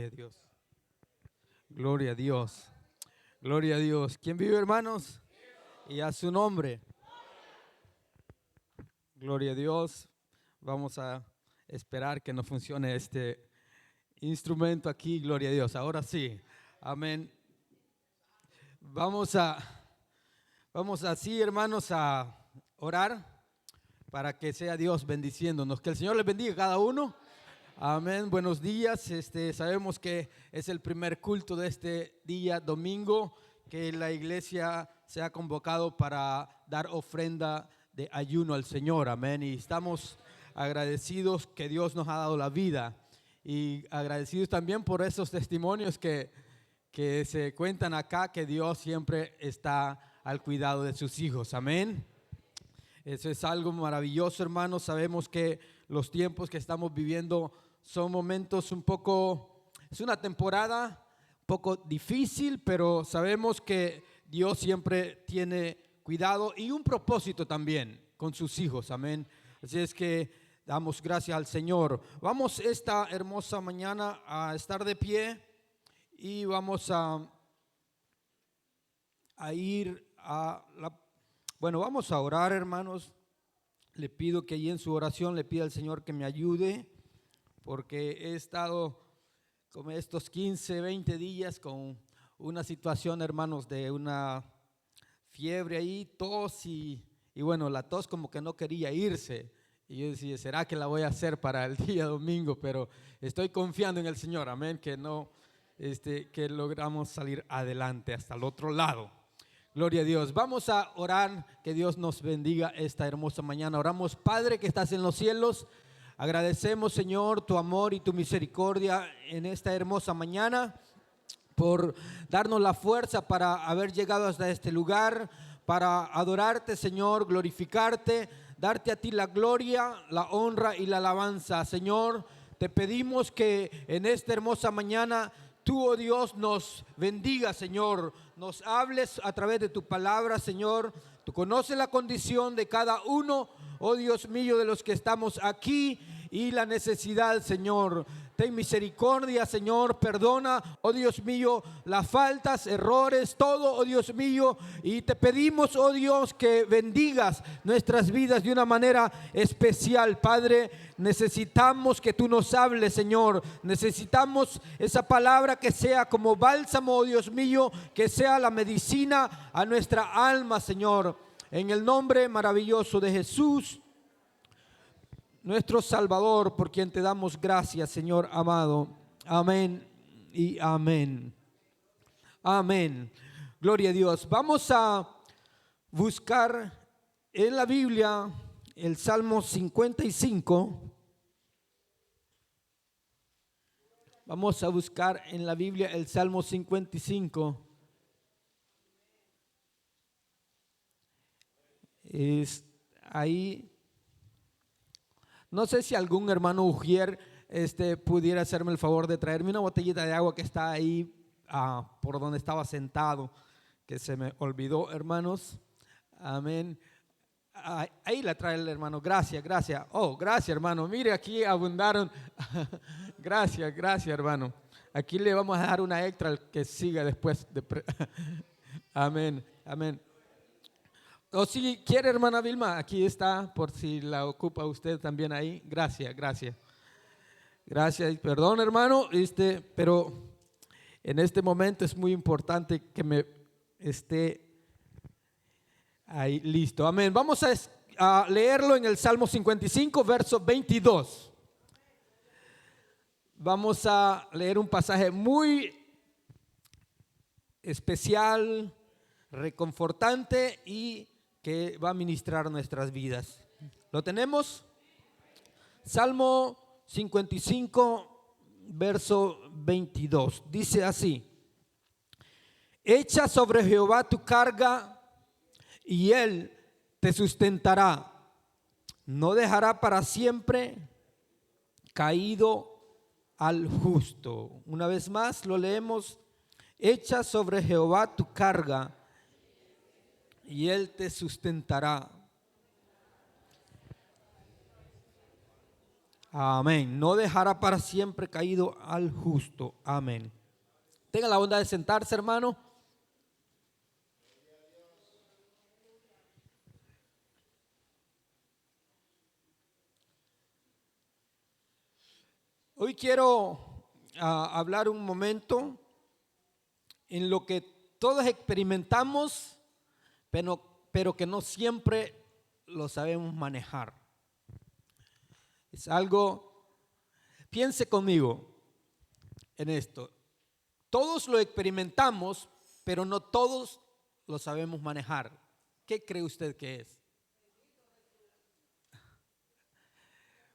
Gloria a Dios. Gloria a Dios. Gloria a Dios. ¿Quién vive, hermanos? Y a su nombre. Gloria a Dios. Vamos a esperar que no funcione este instrumento aquí. Gloria a Dios. Ahora sí. Amén. Vamos así, hermanos, a orar para que sea Dios bendiciéndonos. Que el Señor les bendiga a cada uno. Amén, buenos días. Sabemos que es el primer culto de este día domingo, que la iglesia se ha convocado para dar ofrenda de ayuno al Señor. Amén. Y estamos agradecidos que Dios nos ha dado la vida y agradecidos también por esos testimonios que se cuentan acá, que Dios siempre está al cuidado de sus hijos. Amén. Eso es algo maravilloso, hermanos. Sabemos que los tiempos que estamos viviendo son momentos es una temporada un poco difícil, pero sabemos que Dios siempre tiene cuidado y un propósito también con sus hijos. Amén. Así es que damos gracias al Señor. Vamos esta hermosa mañana a estar de pie y vamos a ir vamos a orar, hermanos. Le pido que allí en su oración le pida al Señor que me ayude, porque he estado como estos 15, 20 días con una situación, hermanos, de una fiebre ahí, tos y bueno, la tos como que no quería irse. Y yo decía, ¿será que la voy a hacer para el día domingo? Pero estoy confiando en el Señor, amén, que que logramos salir adelante hasta el otro lado. Gloria a Dios. Vamos a orar, que Dios nos bendiga esta hermosa mañana. Oramos, Padre que estás en los cielos. Agradecemos, Señor, tu amor y tu misericordia en esta hermosa mañana, por darnos la fuerza para haber llegado hasta este lugar, para adorarte, Señor, glorificarte, darte a ti la gloria, la honra y la alabanza. Señor, te pedimos que en esta hermosa mañana tú, oh Dios, nos bendiga, Señor, nos hables a través de tu palabra, Señor. Tú conoces la condición de cada uno, oh Dios mío, de los que estamos aquí y la necesidad, Señor. Ten misericordia, Señor, perdona, oh Dios mío, las faltas, errores, todo, oh Dios mío, y te pedimos, oh Dios, que bendigas nuestras vidas de una manera especial, Padre. Necesitamos que tú nos hables, Señor. Necesitamos esa palabra que sea como bálsamo, oh Dios mío, que sea la medicina a nuestra alma, Señor. En el nombre maravilloso de Jesús, nuestro Salvador, por quien te damos gracias, Señor amado. Amén y amén. Amén. Gloria a Dios. Vamos a buscar en la Biblia el Salmo 55. Vamos a buscar en la Biblia el Salmo 55. Es ahí. No sé si algún hermano Ujier pudiera hacerme el favor de traerme una botellita de agua que está ahí por donde estaba sentado, que se me olvidó, hermanos. Amén. Ahí la trae el hermano. Gracias, gracias. Oh, gracias, hermano. Mire, aquí abundaron. Gracias, gracias, hermano. Aquí le vamos a dejar una extra al que siga después. Amén, amén. O si quiere, hermana Vilma, aquí está, por si la ocupa usted también ahí. Gracias, gracias. Gracias, perdón, hermano, pero en este momento es muy importante que me esté ahí listo. Amén. Vamos a leerlo en el Salmo 55, verso 22. Vamos a leer un pasaje muy especial, reconfortante y que va a ministrar nuestras vidas. ¿Lo tenemos? Salmo 55, verso 22. Dice así: echa sobre Jehová tu carga y él te sustentará. No dejará para siempre caído al justo. Una vez más lo leemos: echa sobre Jehová tu carga y él te sustentará. Amén. No dejará para siempre caído al justo. Amén. Tenga la bondad de sentarse, hermano. Hoy quiero hablar un momento en lo que todos experimentamos, pero que no siempre lo sabemos manejar. Es algo, piense conmigo en esto. Todos lo experimentamos, pero no todos lo sabemos manejar. ¿Qué cree usted que es?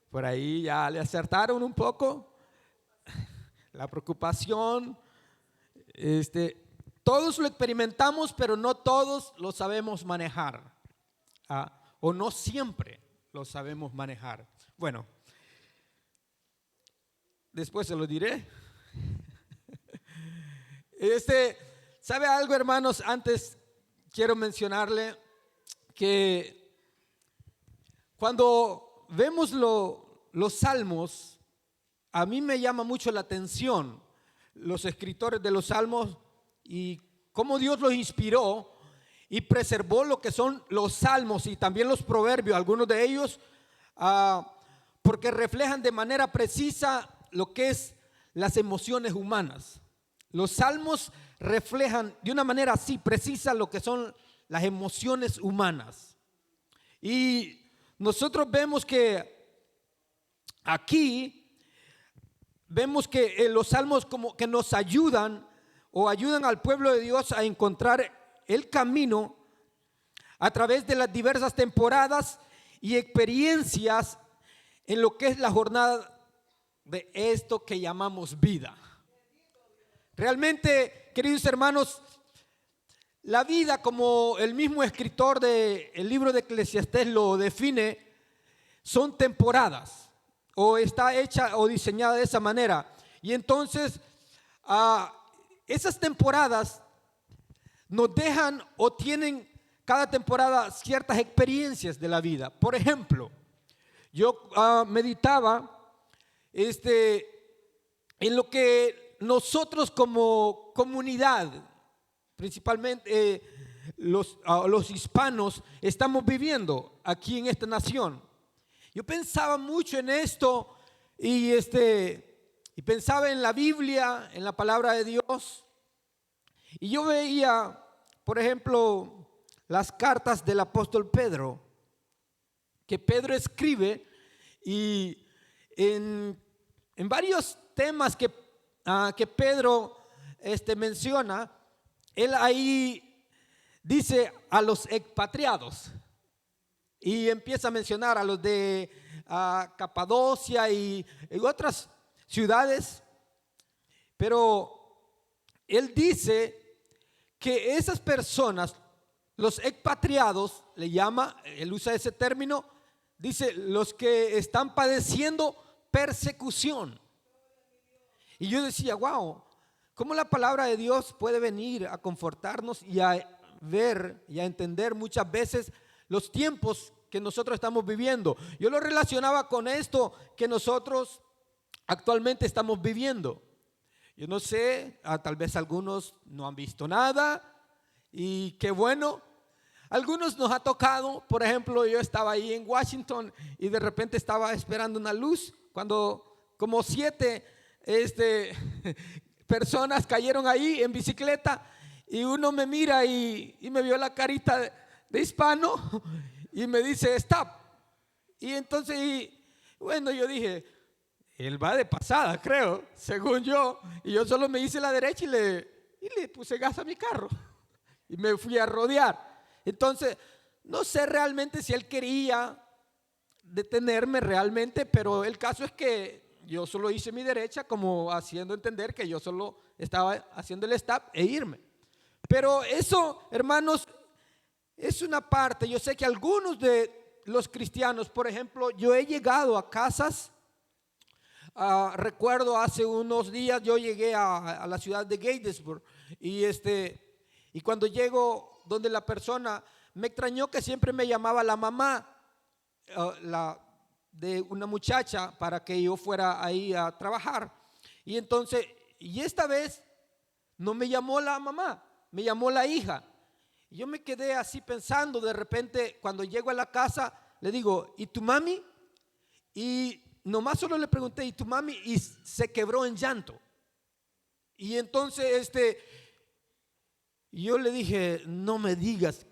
Por ahí ya le acertaron un poco. La preocupación. Todos lo experimentamos, pero no todos lo sabemos manejar. O no siempre lo sabemos manejar. Bueno, después se lo diré. ¿Sabe algo, hermanos? Antes quiero mencionarle que cuando vemos los salmos, a mí me llama mucho la atención los escritores de los salmos y cómo Dios los inspiró y preservó lo que son los salmos y también los proverbios, algunos de ellos, porque reflejan de manera precisa lo que es las emociones humanas. Los salmos reflejan de una manera así precisa lo que son las emociones humanas. Y nosotros vemos que aquí vemos que los salmos como que nos ayudan o ayudan al pueblo de Dios a encontrar el camino a través de las diversas temporadas y experiencias en lo que es la jornada de esto que llamamos vida. Realmente, queridos hermanos, la vida, como el mismo escritor del libro de Eclesiastés lo define, son temporadas. O está hecha o diseñada de esa manera. Y entonces esas temporadas nos dejan o tienen cada temporada ciertas experiencias de la vida. Por ejemplo, yo meditaba en lo que nosotros como comunidad, principalmente los hispanos, estamos viviendo aquí en esta nación. Yo pensaba mucho en esto y pensaba en la Biblia, en la palabra de Dios. Y yo veía, por ejemplo, las cartas del apóstol Pedro, que Pedro escribe y en varios temas que Pedro menciona, él ahí dice a los expatriados. Y empieza a mencionar a los de Capadocia y otras ciudades. Pero él dice que esas personas, los expatriados, le llama, él usa ese término, dice los que están padeciendo persecución. Y yo decía, wow, ¿cómo la palabra de Dios puede venir a confortarnos y a ver y a entender muchas veces los tiempos que nosotros estamos viviendo? Yo lo relacionaba con esto que nosotros actualmente estamos viviendo. Yo no sé, tal vez algunos no han visto nada y qué bueno. Algunos nos ha tocado, por ejemplo, yo estaba ahí en Washington y de repente estaba esperando una luz cuando como 7 personas cayeron ahí en bicicleta y uno me mira y me vio la carita de hispano y me dice stop. Y entonces, bueno, yo dije, él va de pasada, creo, según yo. Y yo solo me hice la derecha y le puse gas a mi carro y me fui a rodear. Entonces, no sé realmente si él quería detenerme realmente, pero el caso es que yo solo hice mi derecha como haciendo entender que yo solo estaba haciendo el stop e irme. Pero eso, hermanos, es una parte. Yo sé que algunos de los cristianos, por ejemplo, yo he llegado a casas. Recuerdo hace unos días yo llegué a la ciudad de Gatesburg y cuando llego donde la persona, me extrañó que siempre me llamaba la mamá, de una muchacha para que yo fuera ahí a trabajar. Y entonces, y esta vez no me llamó la mamá, me llamó la hija. Y yo me quedé así pensando. De repente, cuando llego a la casa, le digo, ¿y tu mami? Y nomás solo le pregunté, ¿y tu mami? Y se quebró en llanto. Y entonces yo le dije, no me digas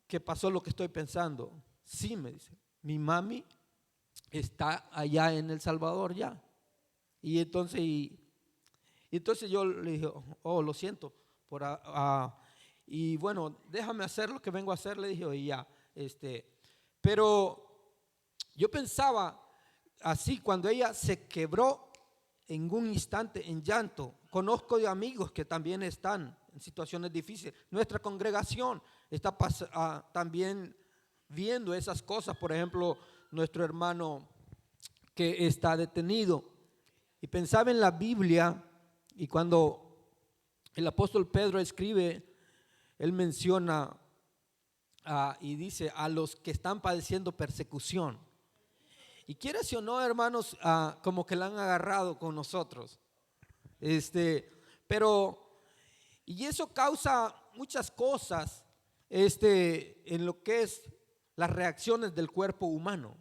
que pasó lo que estoy pensando. Sí, me dice, mi mami está allá en El Salvador ya. Y entonces yo le dije, oh, lo siento y bueno, déjame hacer lo que vengo a hacer, le dije, y ya. Pero yo pensaba así, cuando ella se quebró en un instante en llanto. Conozco de amigos que también están en situaciones difíciles. Nuestra congregación está también viendo esas cosas. Por ejemplo, nuestro hermano que está detenido. Y pensaba en la Biblia, y cuando el apóstol Pedro escribe, él menciona y dice a los que están padeciendo persecución. Y quieras o no, hermanos, como que la han agarrado con nosotros. Pero, y eso causa muchas cosas en lo que es las reacciones del cuerpo humano.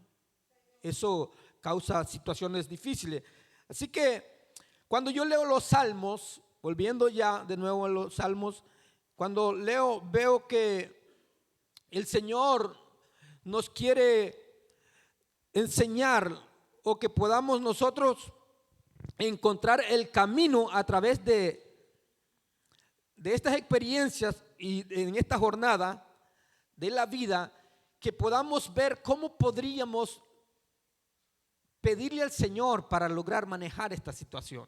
Eso causa situaciones difíciles. Así que cuando yo leo los salmos, volviendo ya de nuevo a los salmos, cuando leo veo que el Señor nos quiere enseñar, o que podamos nosotros encontrar el camino a través de estas experiencias y en esta jornada de la vida, que podamos ver cómo podríamos pedirle al Señor para lograr manejar esta situación.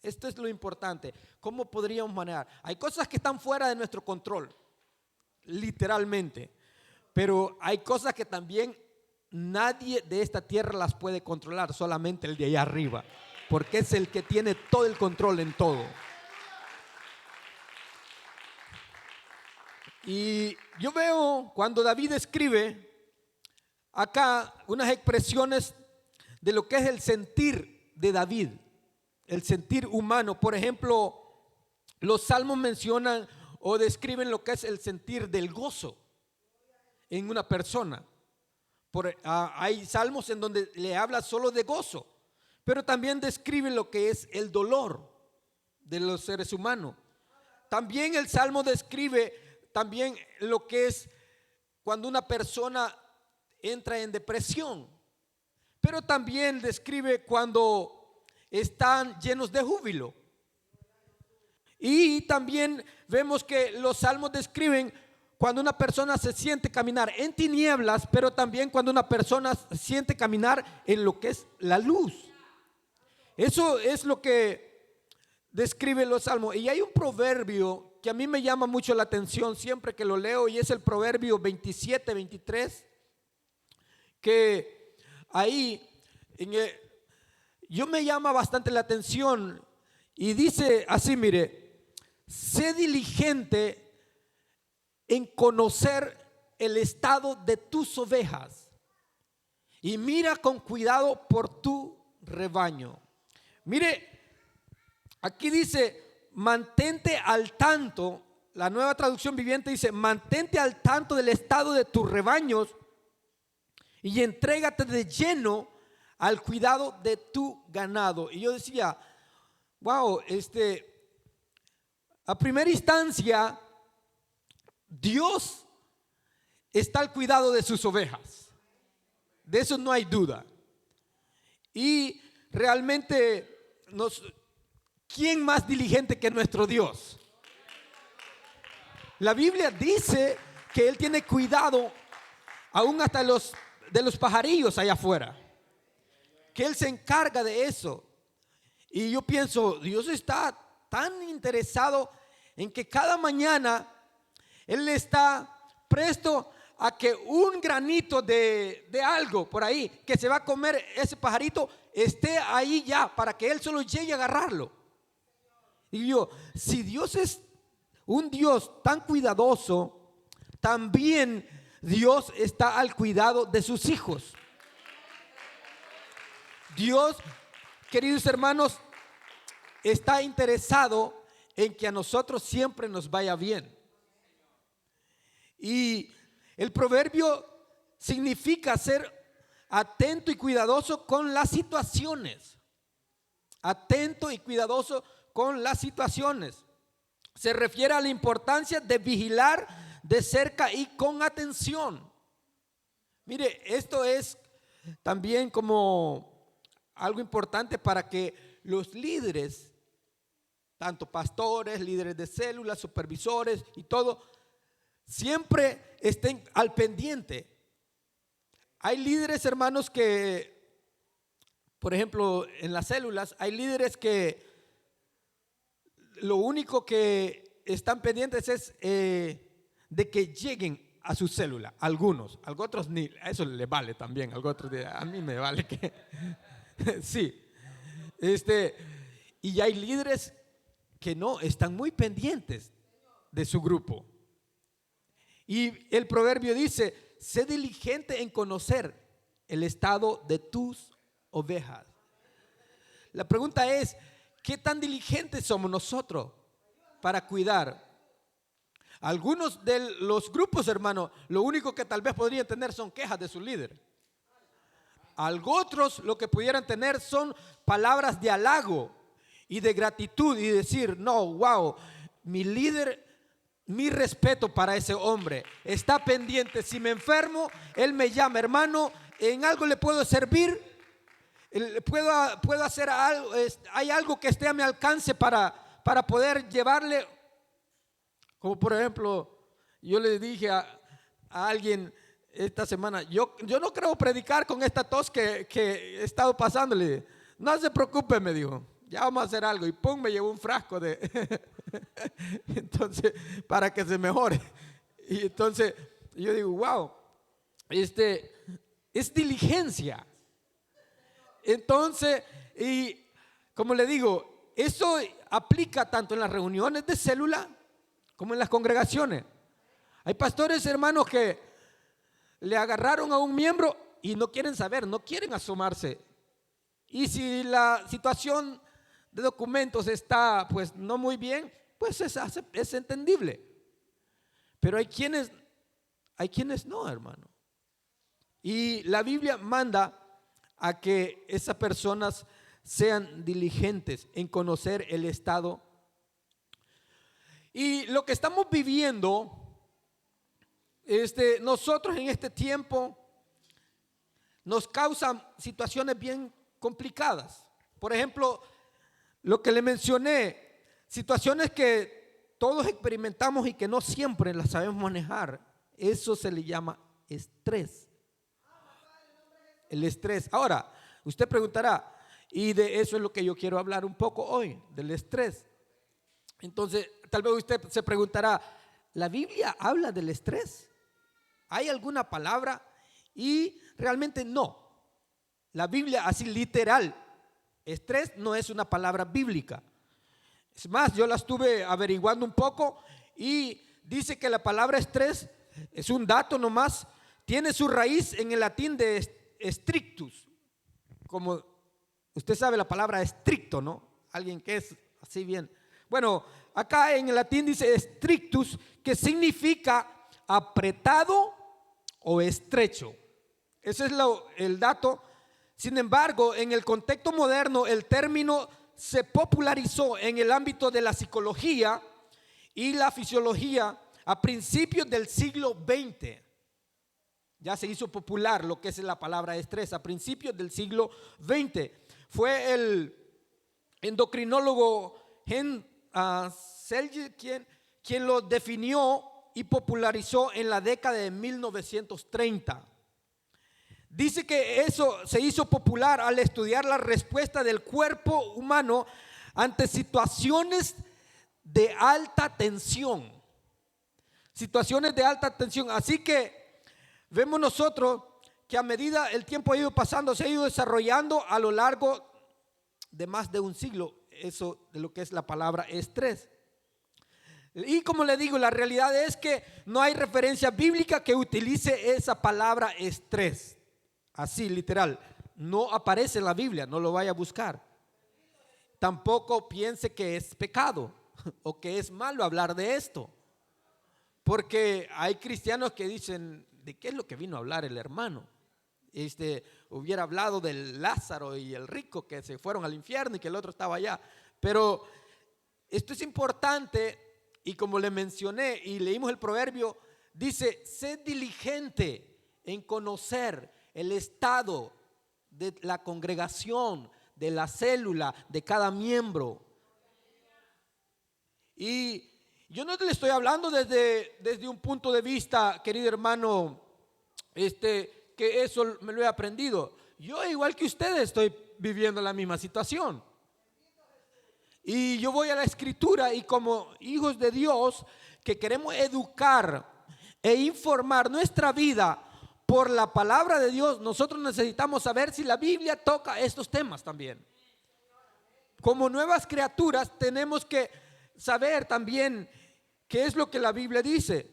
Esto es lo importante, cómo podríamos manejar. Hay cosas que están fuera de nuestro control, literalmente, pero hay cosas que también nadie de esta tierra las puede controlar, solamente el de allá arriba, porque es el que tiene todo el control en todo. Y yo veo cuando David escribe acá unas expresiones de lo que es el sentir de David, el sentir humano. Por ejemplo, los salmos mencionan o describen lo que es el sentir del gozo en una persona. Hay salmos en donde le habla solo de gozo, pero también describe lo que es el dolor de los seres humanos. También el salmo describe también lo que es cuando una persona entra en depresión, pero también describe cuando están llenos de júbilo. Y también vemos que los salmos describen cuando una persona se siente caminar en tinieblas, pero también cuando una persona se siente caminar en lo que es la luz. Eso es lo que describe los salmos. Y hay un proverbio que a mí me llama mucho la atención siempre que lo leo, y es el proverbio 27-23, que ahí yo me llama bastante la atención, y dice así, mire: sé diligente en conocer el estado de tus ovejas y mira con cuidado por tu rebaño. Mire, aquí dice, mantente al tanto. La Nueva Traducción Viviente dice, mantente al tanto del estado de tus rebaños y entrégate de lleno al cuidado de tu ganado. Y yo decía, wow, a primera instancia, Dios está al cuidado de sus ovejas. De eso no hay duda. Y realmente, ¿quién más diligente que nuestro Dios? La Biblia dice que Él tiene cuidado aún hasta de los pajarillos allá afuera, que Él se encarga de eso. Y yo pienso, Dios está tan interesado en que cada mañana Él está presto a que un granito de algo por ahí que se va a comer ese pajarito esté ahí ya, para que Él solo llegue a agarrarlo. Y yo, si Dios es un Dios tan cuidadoso, también Dios está al cuidado de sus hijos. Dios, queridos hermanos, está interesado en que a nosotros siempre nos vaya bien. Y el proverbio significa ser atento y cuidadoso con las situaciones. Atento y cuidadoso con las situaciones. Se refiere a la importancia de vigilar de cerca y con atención. Mire, esto es también como algo importante para que los líderes, tanto pastores, líderes de células, supervisores y todo, siempre estén al pendiente. Hay líderes, hermanos, que, por ejemplo, en las células, hay líderes que lo único que están pendientes es de que lleguen a su célula. Algunos, a otros ni, a eso les vale también, a otros a mí me vale que sí. Y hay líderes que no, están muy pendientes de su grupo. Y el proverbio dice: sé diligente en conocer el estado de tus ovejas. La pregunta es: ¿qué tan diligentes somos nosotros para cuidar? Algunos de los grupos, hermano, lo único que tal vez podrían tener son quejas de su líder. Otros lo que pudieran tener son palabras de halago y de gratitud y decir: no, wow, mi líder, mi respeto para ese hombre, está pendiente. Si me enfermo, él me llama, hermano, en algo le puedo servir, puedo hacer algo, hay algo que esté a mi alcance para poder llevarle. Como por ejemplo, yo le dije a alguien esta semana: yo no creo predicar con esta tos que he estado pasando. Le dije: no se preocupe, me dijo, ya vamos a hacer algo. Y pum, me llevó un frasco de entonces, para que se mejore. Y entonces yo digo: wow, es diligencia. Entonces, y como le digo, eso aplica tanto en las reuniones de célula como en las congregaciones. Hay pastores, hermanos, que le agarraron a un miembro y no quieren saber, no quieren asomarse. Y si la situación de documentos está pues no muy bien, pues es entendible. Pero hay quienes no, hermano. Y la Biblia manda a que esas personas sean diligentes en conocer el estado. Y lo que estamos viviendo, nosotros en este tiempo, nos causan situaciones bien complicadas. Por ejemplo, lo que le mencioné, situaciones que todos experimentamos y que no siempre las sabemos manejar. Eso se le llama estrés. El estrés. Ahora, usted preguntará, y de eso es lo que yo quiero hablar un poco hoy, del estrés. Entonces, tal vez usted se preguntará: ¿la Biblia habla del estrés? ¿Hay alguna palabra? Y realmente no. La Biblia, así literal, estrés no es una palabra bíblica. Es más, yo la estuve averiguando un poco y dice que la palabra estrés es un dato nomás, tiene su raíz en el latín de strictus. Como usted sabe la palabra estricto, ¿no? Alguien que es así bien. Bueno, acá en el latín dice strictus, que significa apretado o estrecho. Ese es el dato. Sin embargo, en el contexto moderno, el término se popularizó en el ámbito de la psicología y la fisiología a principios del siglo XX. Ya se hizo popular lo que es la palabra estrés a principios del siglo XX. Fue el endocrinólogo Selye quien lo definió y popularizó en la década de 1930. Dice que eso se hizo popular al estudiar la respuesta del cuerpo humano ante situaciones de alta tensión. Situaciones de alta tensión. Así que vemos nosotros que a medida el tiempo ha ido pasando, se ha ido desarrollando a lo largo de más de un siglo, eso de lo que es la palabra estrés. Y como le digo, la realidad es que no hay referencia bíblica que utilice esa palabra estrés. Así, literal, no aparece en la Biblia, no lo vaya a buscar. Tampoco piense que es pecado o que es malo hablar de esto, porque hay cristianos que dicen, ¿de qué es lo que vino a hablar el hermano? Hubiera hablado del Lázaro y el rico que se fueron al infierno y que el otro estaba allá. Pero esto es importante, y como le mencioné y leímos el proverbio, dice: sé diligente en conocer el estado de la congregación, de la célula, de cada miembro. Y yo no le estoy hablando desde un punto de vista, querido hermano, que eso me lo he aprendido. Yo, igual que ustedes, estoy viviendo la misma situación. Y yo voy a la Escritura, y como hijos de Dios que queremos educar e informar nuestra vida por la palabra de Dios, nosotros necesitamos saber si la Biblia toca estos temas también. Como nuevas criaturas tenemos que saber también qué es lo que la Biblia dice.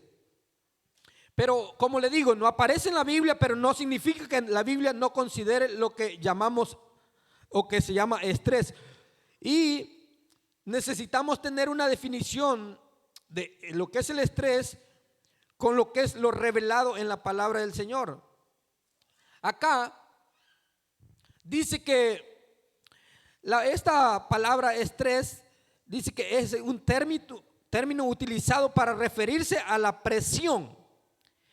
Pero como le digo, no aparece en la Biblia, pero no significa que la Biblia no considere lo que llamamos o que se llama estrés. Y necesitamos tener una definición de lo que es el estrés con lo que es lo revelado en la palabra del Señor. Acá dice que esta palabra estrés dice que es un término utilizado para referirse a la presión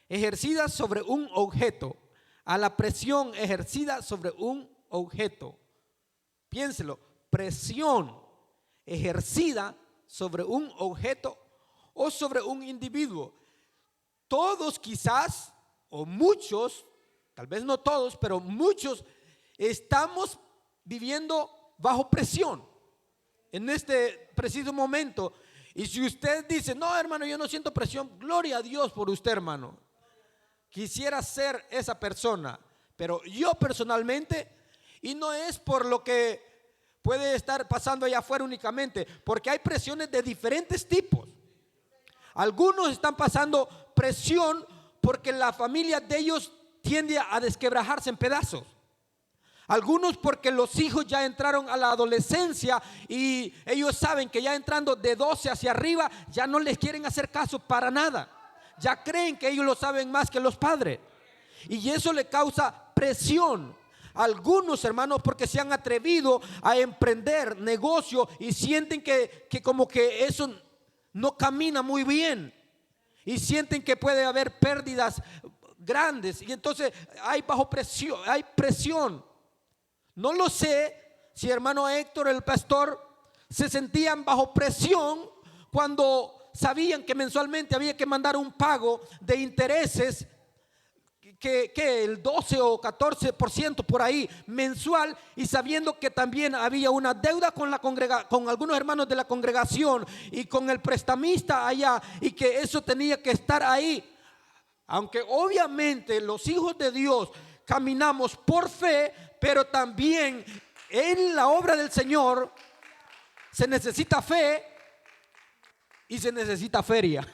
ejercida sobre un objeto, a la presión ejercida sobre un objeto. Piénselo, presión ejercida sobre un objeto o sobre un individuo. Todos quizás, o muchos, tal vez no todos, pero muchos estamos viviendo bajo presión en este preciso momento. Y si usted dice: no, hermano, yo no siento presión, gloria a Dios por usted, hermano. Quisiera ser esa persona, pero yo personalmente, y no es por lo que puede estar pasando allá afuera únicamente, porque hay presiones de diferentes tipos. Algunos están pasando presión porque la familia de ellos tiende a desquebrajarse en pedazos. Algunos porque los hijos ya entraron a la adolescencia y ellos saben que ya entrando de 12 hacia arriba ya no les quieren hacer caso para nada. Ya creen que ellos lo saben más que los padres. Y eso le causa presión. Algunos, hermanos, porque se han atrevido a emprender negocio y sienten que como que eso no camina muy bien. Y sienten que puede haber pérdidas grandes. Y entonces hay bajo presión, hay presión. No lo sé si hermano Héctor, el pastor, se sentían bajo presión cuando sabían que mensualmente había que mandar un pago de intereses que el 12 o 14% por ahí mensual, y sabiendo que también había una deuda con algunos hermanos de la congregación y con el prestamista allá, y que eso tenía que estar ahí. Aunque obviamente los hijos de Dios caminamos por fe, pero también en la obra del Señor se necesita fe y se necesita feria.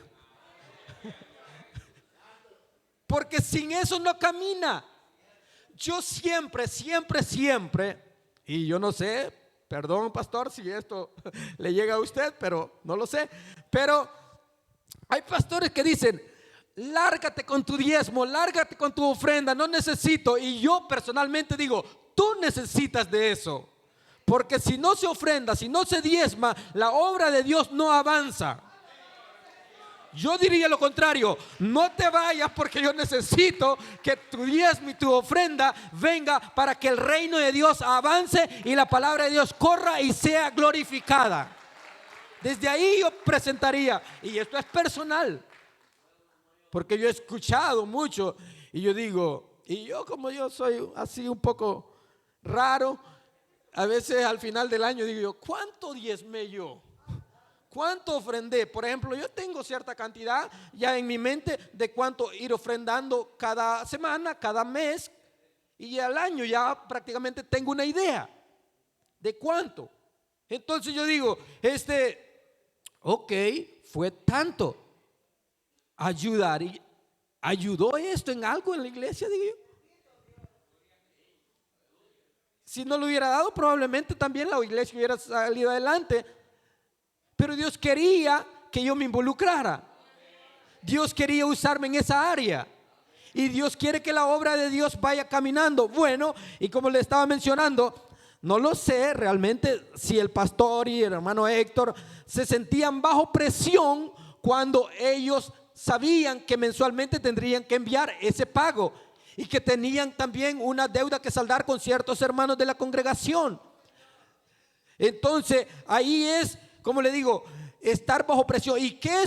Porque sin eso no camina. Yo siempre, y yo no sé, perdón pastor si esto le llega a usted, pero no lo sé, pero hay pastores que dicen: lárgate con tu diezmo, lárgate con tu ofrenda, no necesito. Y yo personalmente digo: tú necesitas de eso, porque si no se ofrenda, si no se diezma, la obra de Dios no avanza. Yo diría lo contrario: no te vayas, porque yo necesito que tu diezmo y tu ofrenda venga para que el reino de Dios avance y la palabra de Dios corra y sea glorificada. Desde ahí yo presentaría, y esto es personal, porque yo he escuchado mucho y yo digo, y yo como yo soy así un poco raro, a veces al final del año digo yo: ¿cuánto diezmé yo? ¿Cuánto ofrendé? Por ejemplo, yo tengo cierta cantidad ya en mi mente de cuánto ir ofrendando cada semana, cada mes, y al año ya prácticamente tengo una idea de cuánto. Entonces yo digo, ok, fue tanto. Ayudar, y ¿ayudó esto en algo en la iglesia? Digo yo. Si no lo hubiera dado, probablemente también la iglesia hubiera salido adelante. Pero Dios quería que yo me involucrara. Dios quería usarme en esa área. Y Dios quiere que la obra de Dios vaya caminando. Bueno, y como le estaba mencionando, no lo sé realmente si el pastor y el hermano Héctor se sentían bajo presión cuando ellos sabían que mensualmente tendrían que enviar ese pago y que tenían también una deuda que saldar con ciertos hermanos de la congregación. Entonces, ahí es, como le digo, estar bajo presión. ¿Y qué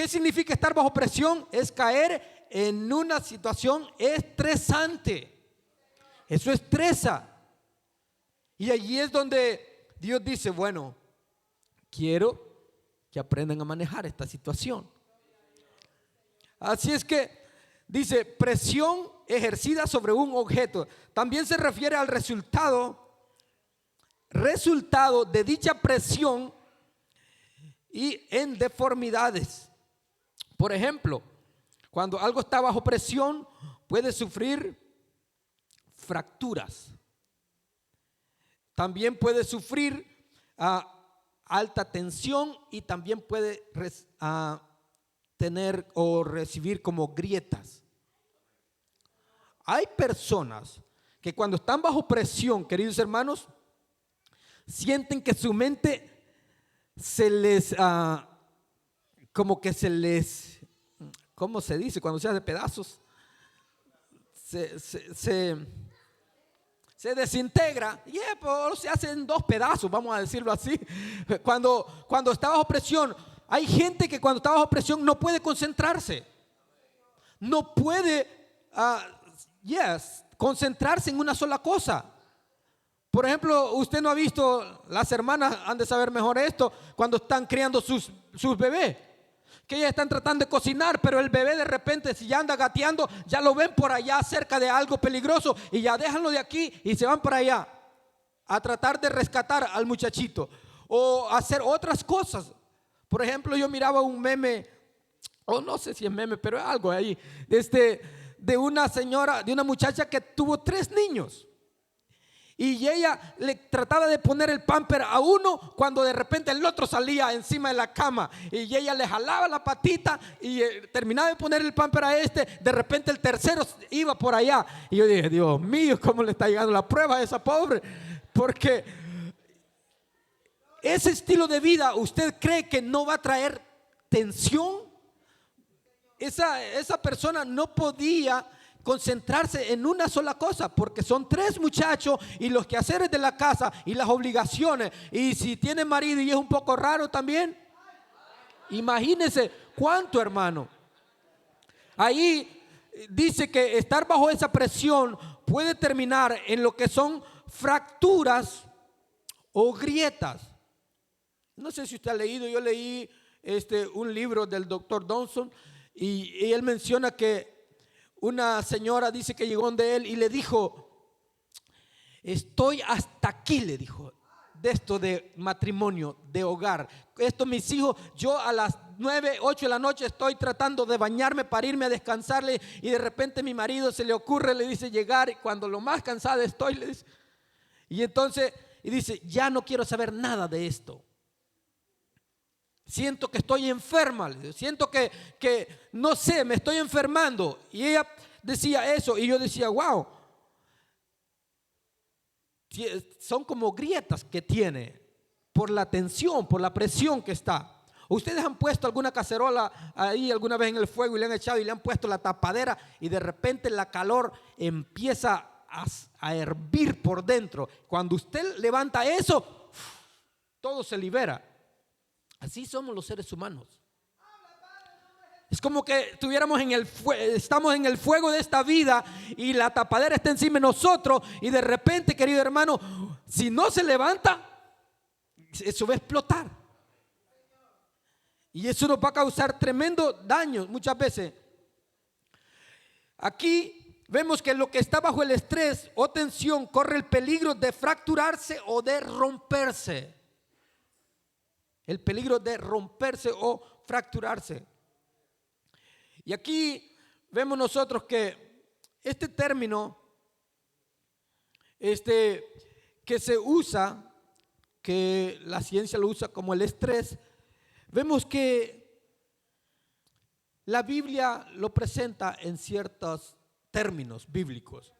significa estar bajo presión? Es caer en una situación estresante. Eso estresa. Y allí es donde Dios dice, bueno, quiero que aprendan a manejar esta situación. Así es que dice, presión ejercida sobre un objeto. También se refiere al resultado de dicha presión y en deformidades. Por ejemplo, cuando algo está bajo presión, puede sufrir fracturas. También puede sufrir alta tensión y también puede tener o recibir como grietas. Hay personas que cuando están bajo presión, queridos hermanos, sienten que su mente se les, como que se les, ¿cómo se dice? Cuando se hace pedazos, se desintegra y se hace en dos pedazos, vamos a decirlo así. Cuando está bajo presión, hay gente que cuando está bajo presión no puede concentrarse, no puede concentrarse en una sola cosa. Por ejemplo, usted no ha visto, las hermanas han de saber mejor esto, cuando están criando sus bebés, que ellas están tratando de cocinar, pero el bebé de repente, si ya anda gateando, ya lo ven por allá cerca de algo peligroso y ya déjanlo de aquí y se van para allá a tratar de rescatar al muchachito o hacer otras cosas. Por ejemplo, yo miraba un meme, o no sé si es meme, pero es algo ahí, de una señora, de una muchacha que tuvo 3 niños. Y ella le trataba de poner el pamper a uno cuando de repente el otro salía encima de la cama. Y ella le jalaba la patita y terminaba de poner el pamper a de repente el tercero iba por allá. Y yo dije, Dios mío, ¿cómo le está llegando la prueba a esa pobre? Porque ese estilo de vida, ¿usted cree que no va a traer tensión? Esa persona no podía concentrarse en una sola cosa, porque son 3 muchachos y los quehaceres de la casa y las obligaciones, y si tiene marido y es un poco raro también, imagínense cuánto, hermano. Ahí dice que estar bajo esa presión puede terminar en lo que son fracturas o grietas. No sé si usted ha leído, yo leí un libro del doctor Johnson y él menciona que una señora dice que llegó donde él y le dijo, estoy hasta aquí, le dijo, de esto de matrimonio, de hogar. Esto, mis hijos, yo a las 9, 8 de la noche estoy tratando de bañarme para irme a descansarle y de repente mi marido se le ocurre, le dice llegar y cuando lo más cansada estoy, le dice, y entonces, y dice, ya no quiero saber nada de esto. Siento que estoy enferma, siento que no sé, me estoy enfermando. Y ella decía eso y yo decía, wow, son como grietas que tiene por la tensión, por la presión que está. Ustedes han puesto alguna cacerola ahí alguna vez en el fuego y le han echado y le han puesto la tapadera y de repente la calor empieza a hervir por dentro. Cuando usted levanta eso, todo se libera. Así somos los seres humanos. Es como que estamos en el fuego de esta vida y la tapadera está encima de nosotros y de repente, querido hermano, si no se levanta, eso va a explotar. Y eso nos va a causar tremendo daño muchas veces. Aquí vemos que lo que está bajo el estrés o tensión corre el peligro de fracturarse o de romperse. El peligro de romperse o fracturarse. Y aquí vemos nosotros que este término que se usa, que la ciencia lo usa como el estrés, vemos que la Biblia lo presenta en ciertos términos bíblicos.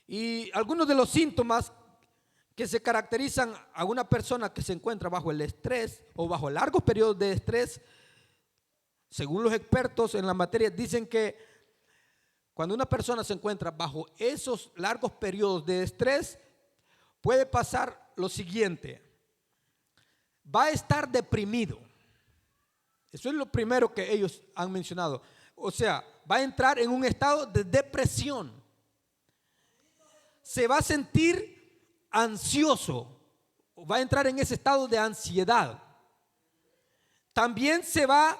Y algunos de los síntomas que se caracterizan a una persona que se encuentra bajo el estrés o bajo largos periodos de estrés, según los expertos en la materia, dicen que cuando una persona se encuentra bajo esos largos periodos de estrés, puede pasar lo siguiente: va a estar deprimido. Eso es lo primero que ellos han mencionado. O sea, va a entrar en un estado de depresión. Se va a sentir ansioso, va a entrar en ese estado de ansiedad. También se va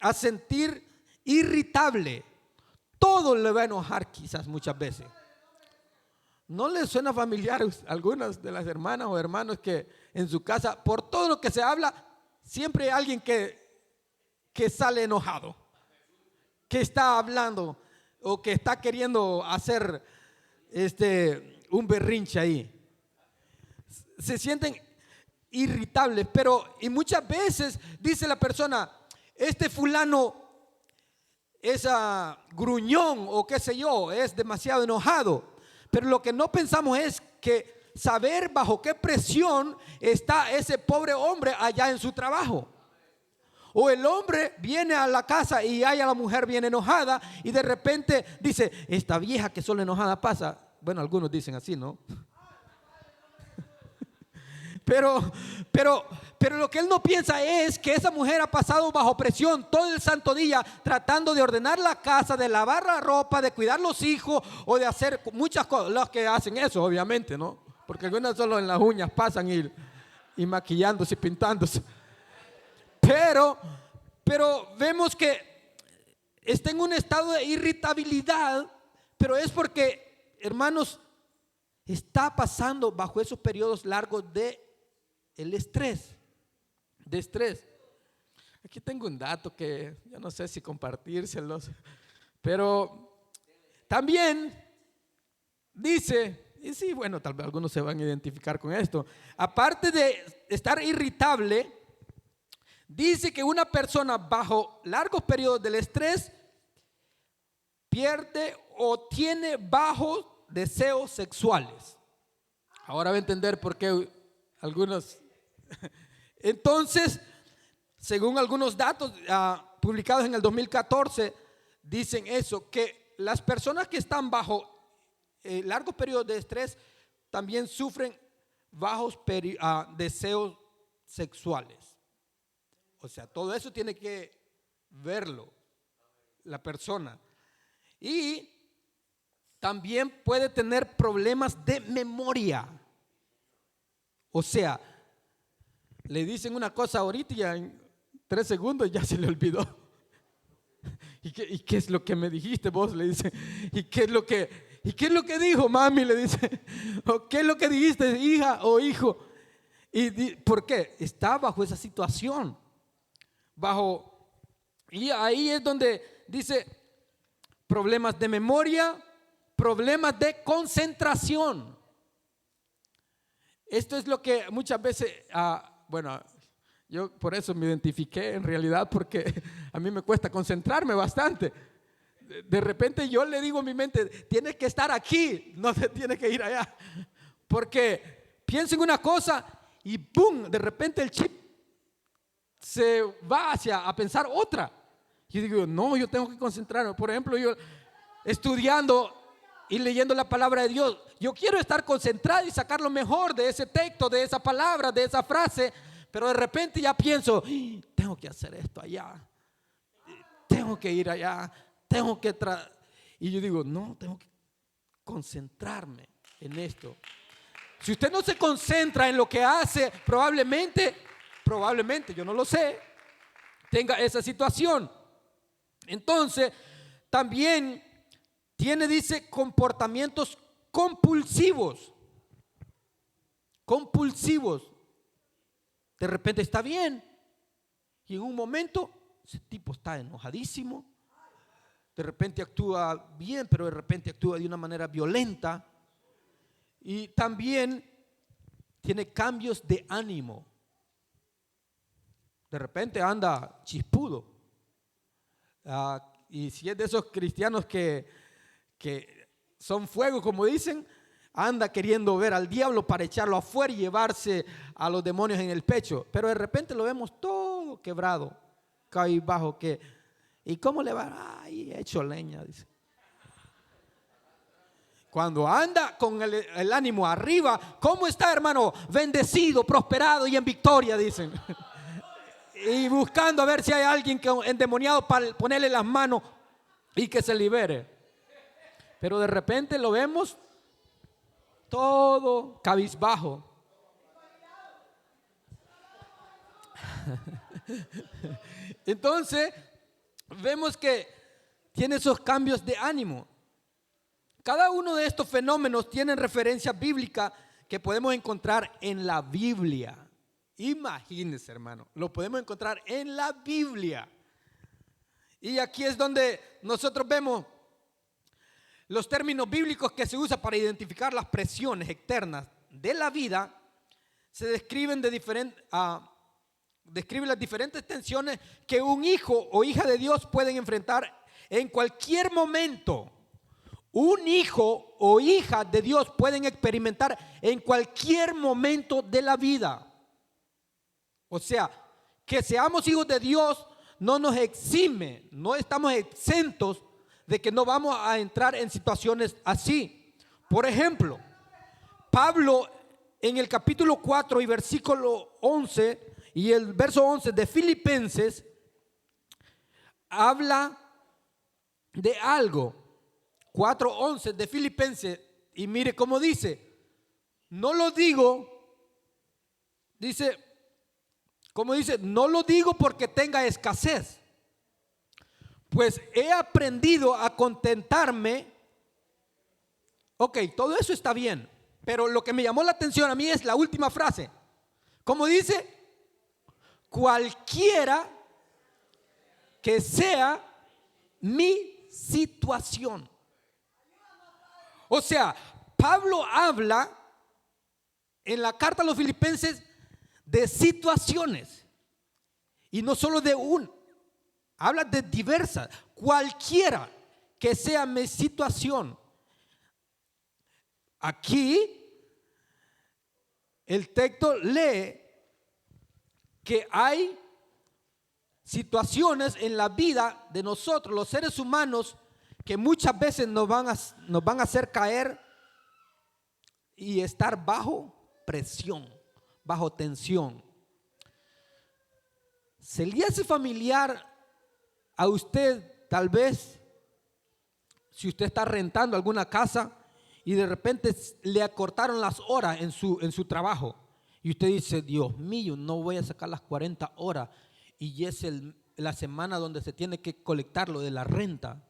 a sentir irritable. Todo le va a enojar quizás muchas veces. ¿No les suena familiar a algunas de las hermanas o hermanos que en su casa, por todo lo que se habla, siempre hay alguien que sale enojado, que está hablando o que está queriendo hacer un berrinche ahí? Se sienten irritables, pero y muchas veces dice la persona, este fulano es gruñón o qué sé yo, es demasiado enojado. Pero lo que no pensamos es que saber bajo qué presión está ese pobre hombre allá en su trabajo. O el hombre viene a la casa y hay a la mujer bien enojada y de repente dice, esta vieja que solo enojada pasa. Bueno, algunos dicen así, ¿no? Pero lo que él no piensa es que esa mujer ha pasado bajo presión todo el santo día tratando de ordenar la casa, de lavar la ropa, de cuidar los hijos o de hacer muchas cosas. Los que hacen eso, obviamente, ¿no? Porque algunas solo en las uñas pasan y maquillándose y pintándose. Pero vemos que está en un estado de irritabilidad, pero es porque, hermanos, está pasando bajo esos periodos largos de estrés. Aquí tengo un dato que yo no sé si compartírselos, pero también dice, y sí, bueno, tal vez algunos se van a identificar con esto, aparte de estar irritable, dice que una persona bajo largos periodos del estrés pierde o tiene bajos deseos sexuales. Ahora va a entender por qué algunos. Entonces, según algunos datos publicados en el 2014, dicen eso, que las personas que están bajo largos periodos de estrés también sufren bajos deseos sexuales. O sea, todo eso tiene que verlo la persona. Y también puede tener problemas de memoria. O sea, le dicen una cosa ahorita y ya en 3 segundos ya se le olvidó. ¿Y qué es lo que me dijiste vos? Le dice. ¿Y qué es lo que dijo mami? Le dice. ¿O qué es lo que dijiste, hija o hijo? ¿Por qué? Está bajo esa situación. Y ahí es donde dice problemas de memoria, problemas de concentración. Esto es lo que muchas veces, bueno, yo por eso me identifiqué en realidad, porque a mí me cuesta concentrarme bastante. De repente yo le digo a mi mente, tienes que estar aquí, no te tienes que ir allá, porque pienso en una cosa y ¡pum!, de repente el chip se va a pensar otra. Yo digo, no, yo tengo que concentrarme. Por ejemplo, yo estudiando y leyendo la palabra de Dios, yo quiero estar concentrado y sacar lo mejor de ese texto, de esa palabra, de esa frase, pero de repente ya pienso, tengo que hacer esto allá, tengo que ir allá, y yo digo, no, tengo que concentrarme en esto. Si usted no se concentra en lo que hace, probablemente, yo no lo sé, tenga esa situación. Entonces, también dice, comportamientos compulsivos. De repente está bien y en un momento ese tipo está enojadísimo. de repente actúa bien, pero de repente actúa de una manera violenta. Y también tiene cambios de ánimo. De repente anda chispudo. Y si es de esos cristianos que son fuego, como dicen, anda queriendo ver al diablo para echarlo afuera y llevarse a los demonios en el pecho. Pero de repente lo vemos todo quebrado, cabizbajo. ¿Y cómo le va? Ay, hecho leña, dice. Cuando anda con el ánimo arriba, ¿cómo está, hermano? Bendecido, prosperado y en victoria, dicen. Y buscando a ver si hay alguien que endemoniado para ponerle las manos y que se libere. Pero de repente lo vemos todo cabizbajo. Entonces, vemos que tiene esos cambios de ánimo. Cada uno de estos fenómenos tiene referencia bíblica que podemos encontrar en la Biblia. Imagínense, hermano, lo podemos encontrar en la Biblia. Y aquí es donde nosotros vemos los términos bíblicos que se usan para identificar las presiones externas de la vida. Se describen describe las diferentes tensiones que un hijo o hija de Dios pueden enfrentar en cualquier momento. Un hijo o hija de Dios pueden experimentar en cualquier momento de la vida. O sea, que seamos hijos de Dios no nos exime, no estamos exentos de que no vamos a entrar en situaciones así. Por ejemplo, Pablo en el capítulo 4 y versículo 11 y el verso 11 de Filipenses habla de algo. 4:11 de Filipenses, y mire cómo dice: no lo digo, dice, como dice, no lo digo porque tenga escasez, pues he aprendido a contentarme. Ok, todo eso está bien, pero lo que me llamó la atención a mí es la última frase. Como dice, cualquiera que sea mi situación. O sea, Pablo habla en la carta a los Filipenses de situaciones, y no solo de una, habla de diversas. Cualquiera que sea mi situación. Aquí el texto lee que hay situaciones en la vida de nosotros, los seres humanos, que muchas veces nos van a hacer caer y estar bajo presión, bajo tensión. ¿Se le hace familiar a usted, tal vez, si usted está rentando alguna casa y de repente le acortaron las horas en su trabajo, y usted dice, Dios mío, no voy a sacar las 40 horas, y es la semana donde se tiene que colectar lo de la renta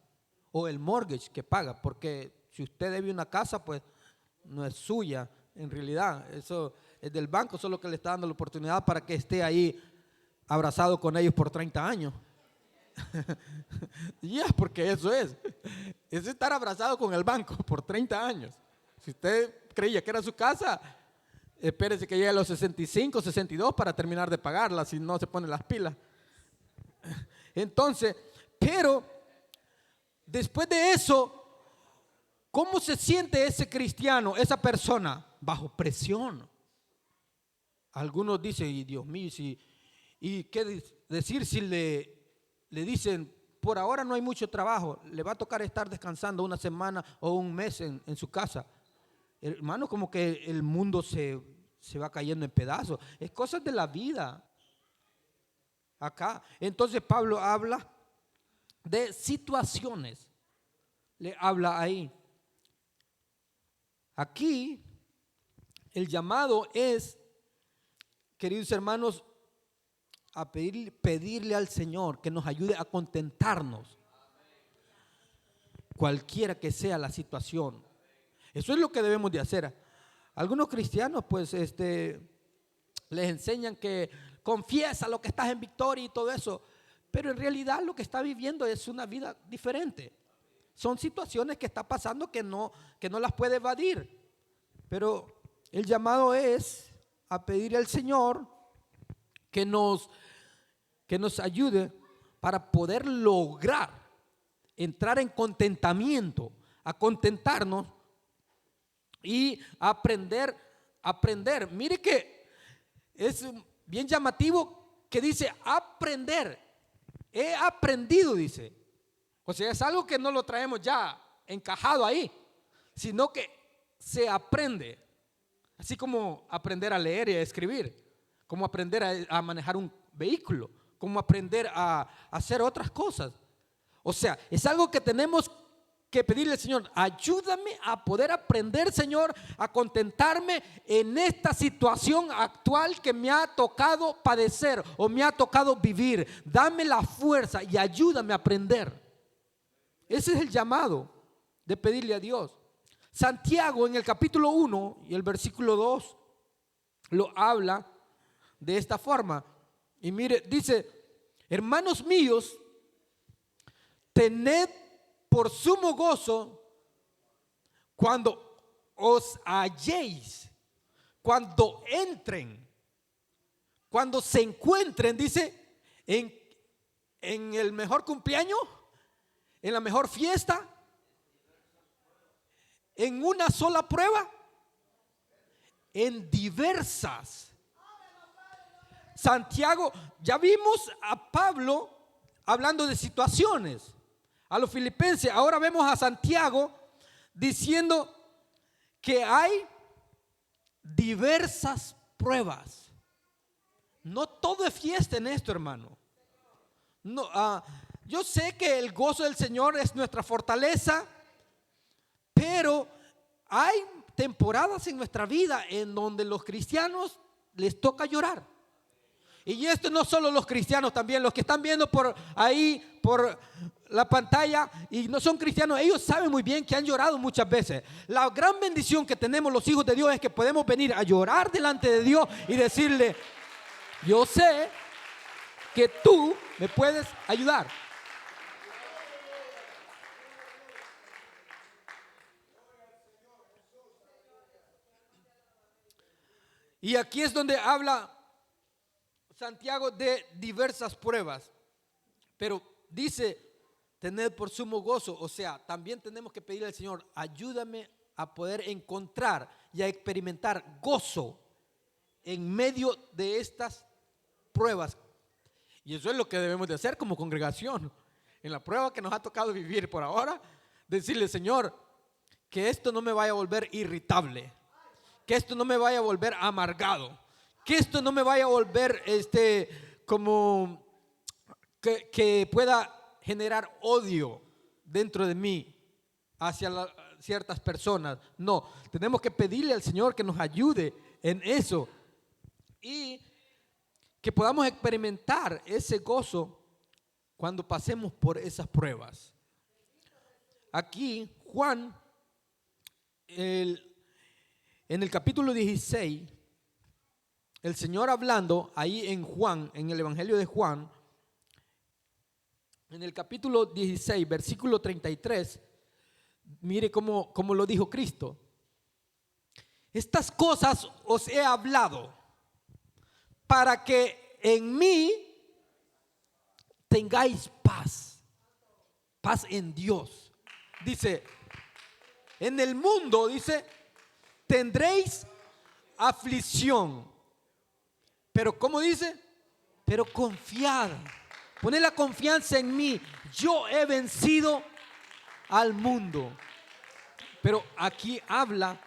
o el mortgage que paga? Porque si usted debe una casa, pues no es suya en realidad, eso es del banco, solo que le está dando la oportunidad para que esté ahí abrazado con ellos por 30 años. Ya, porque eso es estar abrazado con el banco por 30 años. Si usted creía que era su casa, espérese que llegue a los 65, 62 para terminar de pagarla, si no se pone las pilas. Entonces, pero después de eso, ¿cómo se siente ese cristiano, esa persona? Bajo presión. Algunos dicen, y Dios mío, ¿y qué decir si le dicen, por ahora no hay mucho trabajo, le va a tocar estar descansando una semana o un mes en su casa? Hermano, como que el mundo se va cayendo en pedazos. Es cosas de la vida. Acá, entonces Pablo habla de situaciones. Le habla ahí. Aquí, el llamado es, queridos hermanos, a pedirle al Señor que nos ayude a contentarnos, cualquiera que sea la situación. Eso es lo que debemos de hacer. Algunos cristianos pues les enseñan que confiesa lo que estás en victoria y todo eso, pero en realidad lo que está viviendo es una vida diferente. Son situaciones que está pasando que no las puede evadir. Pero el llamado es a pedirle al Señor que nos ayude para poder lograr entrar en contentamiento, a contentarnos y aprender. Mire que es bien llamativo que dice aprender. He aprendido, dice. O sea, es algo que no lo traemos ya encajado ahí, sino que se aprende. Así como aprender a leer y a escribir, como aprender a manejar un vehículo, como aprender a hacer otras cosas. O sea, es algo que tenemos que pedirle al Señor: ayúdame a poder aprender, Señor, a contentarme en esta situación actual que me ha tocado padecer o me ha tocado vivir. Dame la fuerza y ayúdame a aprender. Ese es el llamado de pedirle a Dios. Santiago en el capítulo 1 y el versículo 2 lo habla de esta forma. Y mire, dice: hermanos míos, tened por sumo gozo cuando os halléis, cuando entren, cuando se encuentren, dice, en el mejor cumpleaños, en la mejor fiesta, en una sola prueba, en diversas. Santiago, ya vimos a Pablo hablando de situaciones, a los filipenses. Ahora vemos a Santiago diciendo que hay diversas pruebas. No todo es fiesta en esto, hermano. No, yo sé que el gozo del Señor es nuestra fortaleza, pero hay temporadas en nuestra vida en donde los cristianos les toca llorar. Y esto no solo los cristianos, también los que están viendo por ahí, por la pantalla y no son cristianos, ellos saben muy bien que han llorado muchas veces. La gran bendición que tenemos los hijos de Dios es que podemos venir a llorar delante de Dios y decirle: yo sé que tú me puedes ayudar. Y aquí es donde habla Santiago de diversas pruebas, pero dice: tened por sumo gozo. O sea, también tenemos que pedirle al Señor: ayúdame a poder encontrar y a experimentar gozo en medio de estas pruebas. Y eso es lo que debemos de hacer como congregación. En la prueba que nos ha tocado vivir por ahora, decirle: Señor, que esto no me vaya a volver irritable, que esto no me vaya a volver amargado, que esto no me vaya a volver como que pueda generar odio dentro de mí hacia ciertas personas. No, tenemos que pedirle al Señor que nos ayude en eso y que podamos experimentar ese gozo cuando pasemos por esas pruebas. Aquí Juan, en el capítulo 16, el Señor hablando ahí en Juan, en el Evangelio de Juan, en el capítulo 16, versículo 33, mire cómo lo dijo Cristo: estas cosas os he hablado para que en mí tengáis paz, paz en Dios. Dice: en el mundo, dice, tendréis aflicción, pero ¿cómo dice? Pero confiad. Poné la confianza en mí. Yo he vencido al mundo. Pero aquí habla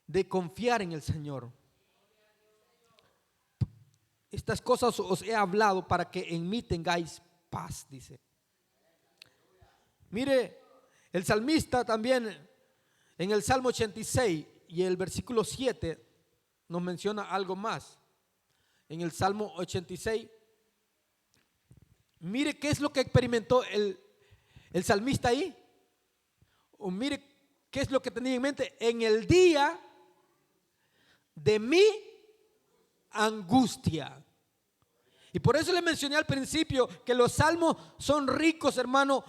de confiar en el Señor. Estas cosas os he hablado para que en mí tengáis paz, dice. Mire, el salmista también en el Salmo 86 y el versículo 7 nos menciona algo más. En el Salmo 86, mire qué es lo que experimentó el salmista ahí. O mire qué es lo que tenía en mente: en el día de mi angustia. Y por eso le mencioné al principio que los salmos son ricos, hermano,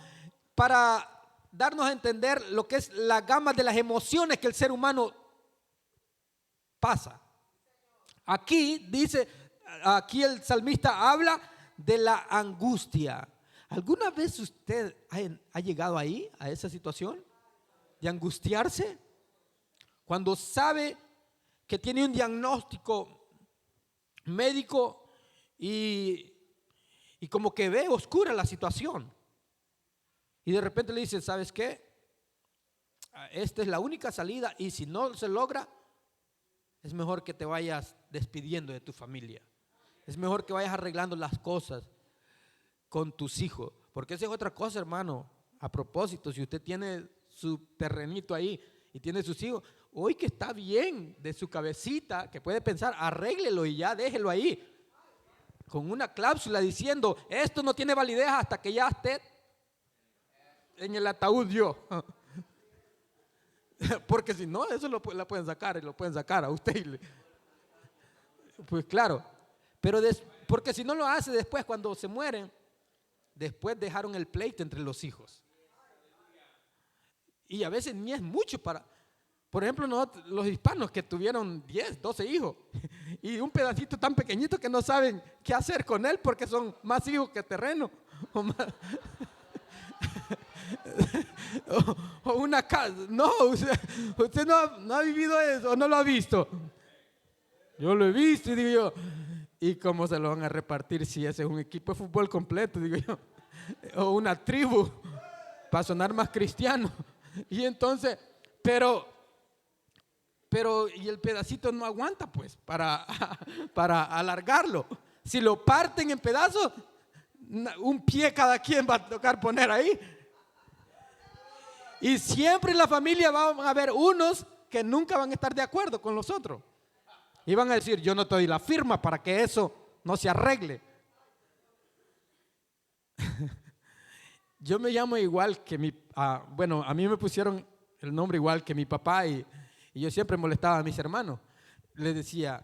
para darnos a entender lo que es la gama de las emociones que el ser humano pasa. Aquí dice, aquí el salmista habla de la angustia. ¿Alguna vez usted ha llegado ahí, a esa situación de angustiarse? Cuando sabe que tiene un diagnóstico médico y como que ve oscura la situación. Y de repente le dicen, ¿sabes qué? Esta es la única salida y si no se logra, es mejor que te vayas despidiendo de tu familia. Es mejor que vayas arreglando las cosas con tus hijos. Porque esa es otra cosa, hermano. A propósito, si usted tiene su terrenito ahí y tiene sus hijos, hoy que está bien de su cabecita, que puede pensar, arréglelo y ya déjelo ahí. Con una cláusula diciendo, esto no tiene validez hasta que ya esté en el ataúd yo. Porque si no, eso la pueden sacar y lo pueden sacar a usted. Pues claro, pero porque si no lo hace después cuando se mueren, después dejaron el pleito entre los hijos. Y a veces ni es mucho para, por ejemplo, los hispanos que tuvieron 10, 12 hijos y un pedacito tan pequeñito que no saben qué hacer con él porque son más hijos que terreno. O una casa. No, usted no ha vivido eso, no lo ha visto. Yo lo he visto y digo yo, ¿y cómo se lo van a repartir si ese es un equipo de fútbol completo? Digo yo, o una tribu, para sonar más cristiano. Y entonces, pero y el pedacito no aguanta pues para alargarlo. Si lo parten en pedazos, un pie cada quien va a tocar poner ahí. Y siempre en la familia van a haber unos que nunca van a estar de acuerdo con los otros. Y van a decir, yo no te doy la firma para que eso no se arregle. Yo me llamo igual que bueno, a mí me pusieron el nombre igual que mi papá y yo siempre molestaba a mis hermanos. Les decía,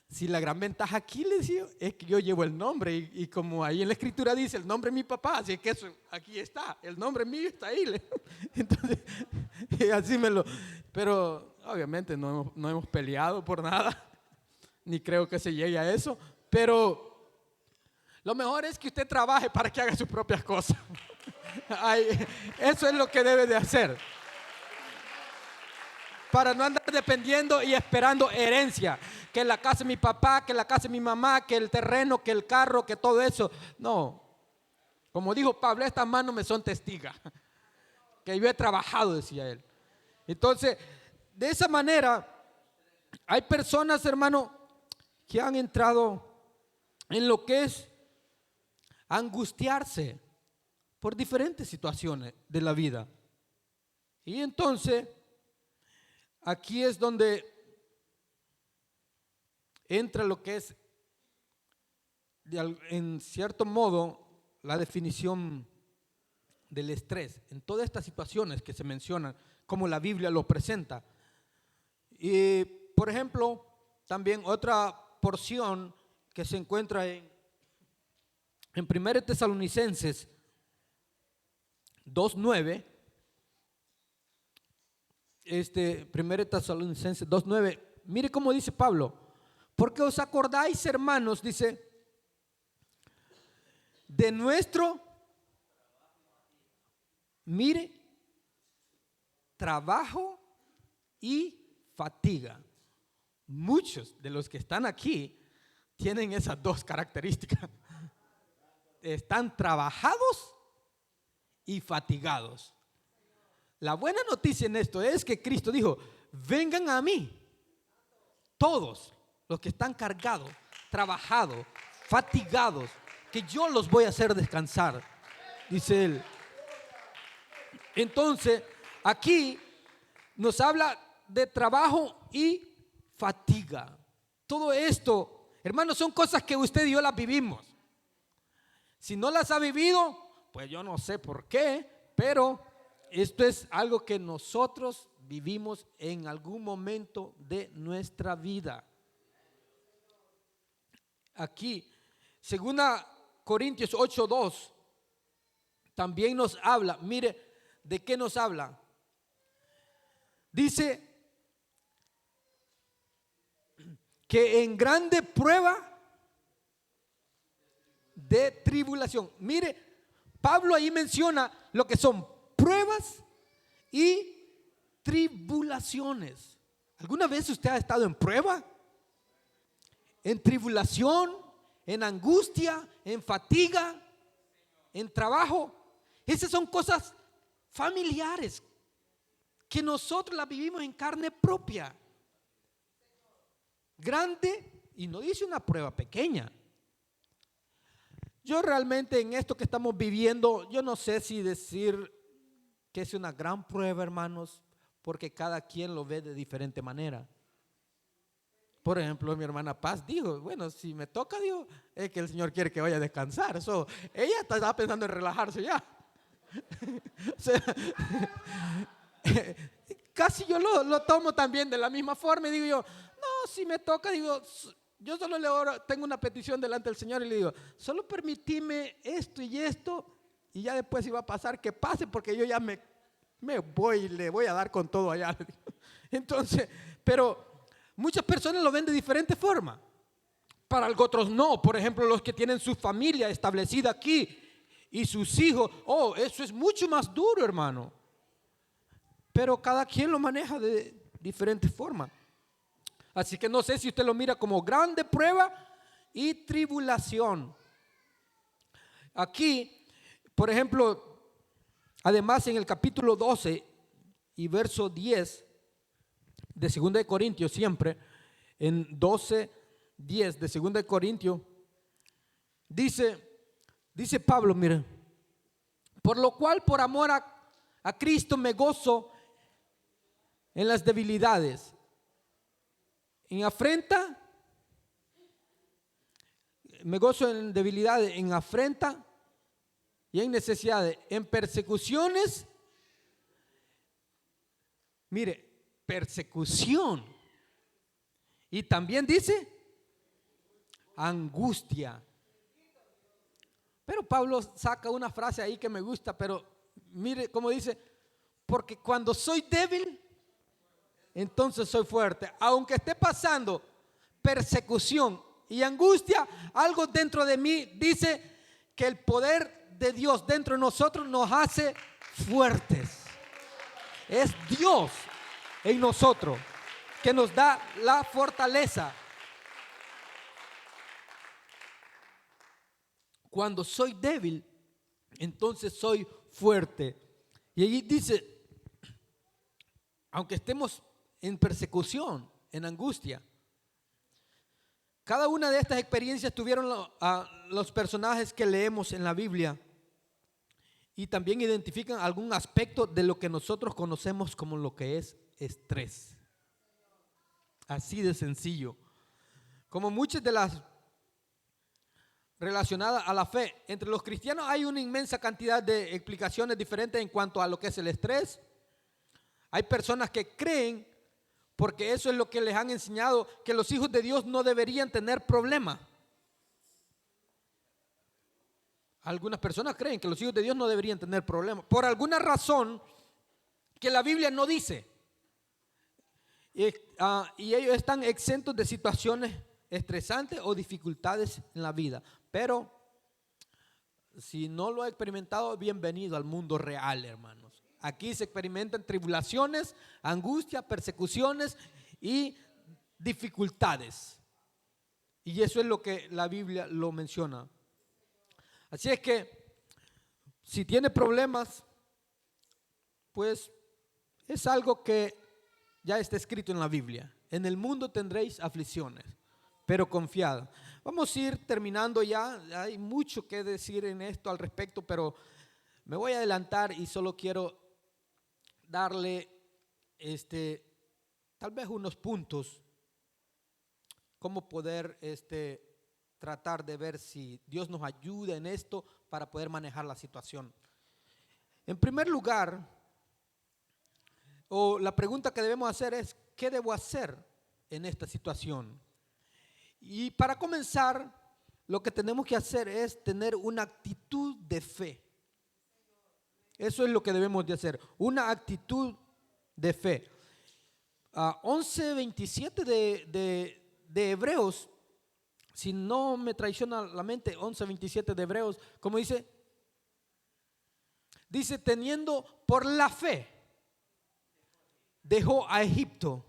si la gran ventaja aquí, les decía, es que yo llevo el nombre y como ahí en la escritura dice el nombre de mi papá, así que eso aquí está, el nombre mío está ahí. Entonces, y así pero obviamente no hemos peleado por nada, ni creo que se llegue a eso, pero lo mejor es que usted trabaje para que haga sus propias cosas. Eso es lo que debe de hacer. Para no andar dependiendo y esperando herencia. Que la casa de mi papá, que la casa de mi mamá, que el terreno, que el carro, que todo eso. No. Como dijo Pablo, estas manos me son testigas. Que yo he trabajado, decía él. Entonces, de esa manera, hay personas, hermano, que han entrado en lo que es angustiarse por diferentes situaciones de la vida. Y entonces, aquí es donde entra lo que es, en cierto modo, la definición del estrés. En todas estas situaciones que se mencionan, como la Biblia lo presenta. Y, por ejemplo, también otra porción que se encuentra en 1 Tesalonicenses 2:9. 1 Tesalonicenses 2:9, mire cómo dice Pablo, porque os acordáis, hermanos, dice, de nuestro, mire, trabajo y fatiga. Muchos de los que están aquí tienen esas dos características. Están trabajados y fatigados. La buena noticia en esto es que Cristo dijo, vengan a mí, todos los que están cargados, trabajados, fatigados, que yo los voy a hacer descansar, dice él. Entonces, aquí nos habla de trabajo y fatiga. Todo esto, hermanos, son cosas que usted y yo las vivimos. Si no las ha vivido, pues yo no sé por qué, pero esto es algo que nosotros vivimos en algún momento de nuestra vida. Aquí, 2 Corintios 8:2, también nos habla. Mire, ¿de qué nos habla? Dice que en grande prueba de tribulación. Mire, Pablo ahí menciona lo que son pruebas y tribulaciones. ¿Alguna vez usted ha estado en prueba? En tribulación, en angustia, en fatiga, en trabajo. Esas son cosas familiares que nosotros las vivimos en carne propia. Grande, y no dice una prueba pequeña. Yo realmente en esto que estamos viviendo, yo no sé si decir que es una gran prueba, hermanos, porque cada quien lo ve de diferente manera. Por ejemplo, mi hermana Paz dijo, bueno, si me toca, digo, es que el Señor quiere que vaya a descansar. Ella estaba pensando en relajarse ya. O sea, casi yo lo tomo también de la misma forma y digo yo, no, si me toca, digo, yo solo le oro, tengo una petición delante del Señor y le digo, solo permitime esto y ya después si va a pasar, que pase, porque yo ya me voy y le voy a dar con todo allá. Entonces, pero muchas personas lo ven de diferente forma. Para otros no. Por ejemplo, los que tienen su familia establecida aquí y sus hijos, eso es mucho más duro, hermano. Pero cada quien lo maneja de diferente forma. Así que no sé si usted lo mira como grande prueba y tribulación. Aquí, por ejemplo, además en el capítulo 12 y verso 10 de 2 de Corintios, siempre en 12, 10 de 2 de Corintios, dice Pablo, mire, por lo cual por amor a Cristo me gozo en las debilidades, en afrenta, me gozo en debilidades, en afrenta y en necesidades, en persecuciones. Mire, persecución. Y también dice angustia. Pero Pablo saca una frase ahí que me gusta, pero mire cómo dice, porque cuando soy débil, entonces soy fuerte. Aunque esté pasando persecución y angustia, algo dentro de mí dice que el poder de Dios dentro de nosotros nos hace fuertes. Es Dios en nosotros que nos da la fortaleza. Cuando soy débil, entonces soy fuerte. Y allí dice, aunque estemos en persecución, en angustia, cada una de estas experiencias tuvieron los personajes que leemos en la Biblia y también identifican algún aspecto de lo que nosotros conocemos como lo que es estrés. Así de sencillo. Como muchas de las relacionadas a la fe, entre los cristianos hay una inmensa cantidad de explicaciones diferentes en cuanto a lo que es el estrés. Hay personas que creen, porque eso es lo que les han enseñado, que los hijos de Dios no deberían tener problemas. Algunas personas creen que los hijos de Dios no deberían tener problemas, por alguna razón que la Biblia no dice. Y ellos están exentos de situaciones estresantes o dificultades en la vida. Pero si no lo ha experimentado, bienvenido al mundo real, hermanos. Aquí se experimentan tribulaciones, angustia, persecuciones y dificultades. Y eso es lo que la Biblia lo menciona. Así es que si tiene problemas, pues es algo que ya está escrito en la Biblia. En el mundo tendréis aflicciones, pero confiad. Vamos a ir terminando ya. Hay mucho que decir en esto al respecto, pero me voy a adelantar y solo quiero darle tal vez unos puntos, cómo poder tratar de ver si Dios nos ayuda en esto para poder manejar la situación. En primer lugar, la pregunta que debemos hacer es, ¿qué debo hacer en esta situación? Y para comenzar, lo que tenemos que hacer es tener una actitud de fe. Eso es lo que debemos de hacer, una actitud de fe. 11:27 de Hebreos, si no me traiciona la mente, 11:27 de Hebreos, ¿cómo dice? Dice, teniendo por la fe, dejó a Egipto,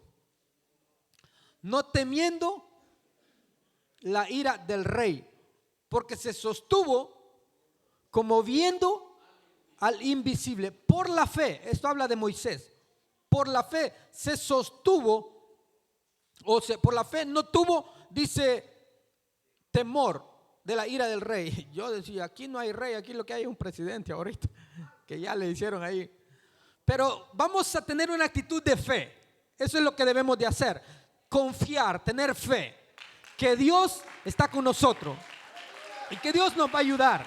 no temiendo la ira del rey, porque se sostuvo como viendo al invisible. Por la fe, esto habla de Moisés, por la fe se sostuvo, o sea, por la fe no tuvo, dice, temor de la ira del rey. Yo decía, aquí no hay rey, aquí lo que hay es un presidente ahorita, que ya le hicieron ahí. Pero vamos a tener una actitud de fe. Eso es lo que debemos de hacer. Confiar, tener fe, que Dios está con nosotros y que Dios nos va a ayudar,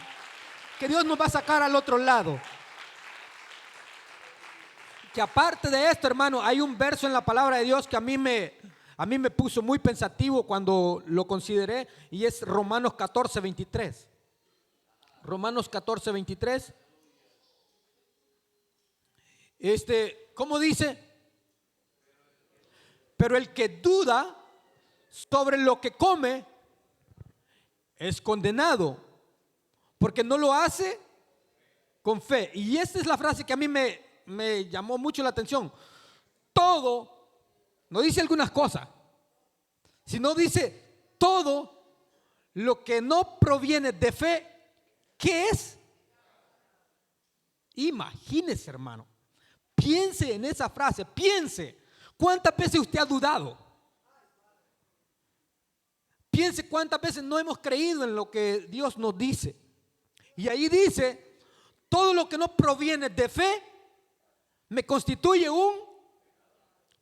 que Dios nos va a sacar al otro lado. Que aparte de esto, hermano, hay un verso en la palabra de Dios que a mí me puso muy pensativo cuando lo consideré, y es Romanos 14:23. Romanos 14:23. ¿Cómo dice? Pero el que duda sobre lo que come es condenado, porque no lo hace con fe. Y esta es la frase que a mí me llamó mucho la atención. Todo, no dice algunas cosas, sino dice todo lo que no proviene de fe, ¿qué es? Imagínese, hermano, piense en esa frase, piense cuántas veces usted ha dudado. Piense cuántas veces no hemos creído en lo que Dios nos dice. Y ahí dice, todo lo que no proviene de fe me constituye un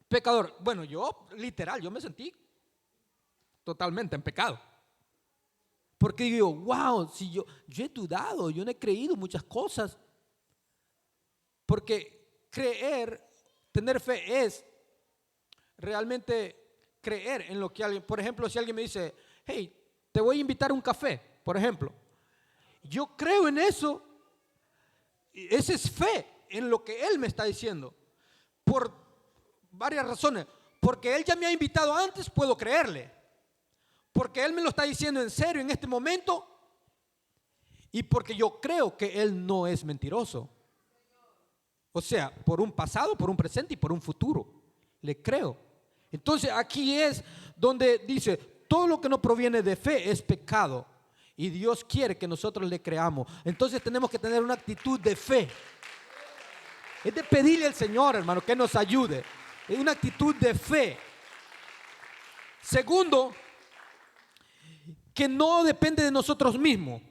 pecador. Bueno, yo me sentí totalmente en pecado. Porque digo, wow, si yo he dudado, yo no he creído muchas cosas. Porque tener fe es realmente creer en lo que alguien, por ejemplo, si alguien me dice, hey, te voy a invitar a un café, por ejemplo, yo creo en eso. Esa es fe en lo que él me está diciendo, por varias razones. Porque él ya me ha invitado antes, puedo creerle, porque él me lo está diciendo en serio en este momento, y porque yo creo que él no es mentiroso. O sea, por un pasado, por un presente y por un futuro, le creo. Entonces aquí es donde dice, todo lo que no proviene de fe es pecado, y Dios quiere que nosotros le creamos. Entonces tenemos que tener una actitud de fe. Es de pedirle al Señor, hermano, que nos ayude. Es una actitud de fe. Segundo, que no depende de nosotros mismos.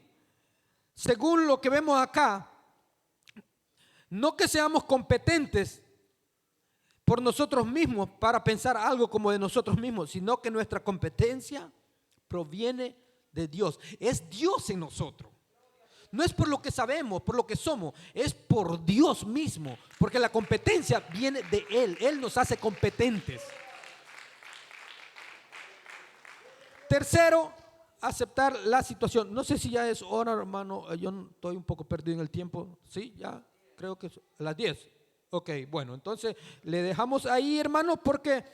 Según lo que vemos acá, no que seamos competentes por nosotros mismos para pensar algo como de nosotros mismos, sino que nuestra competencia proviene de Dios. Es Dios en nosotros. No es por lo que sabemos, por lo que somos, es por Dios mismo, porque la competencia viene de Él. Él nos hace competentes. Tercero, aceptar la situación. No sé si ya es hora, hermano, yo estoy un poco perdido en el tiempo. Sí, ya creo que es a las 10. Ok, bueno, entonces le dejamos ahí, hermano, porque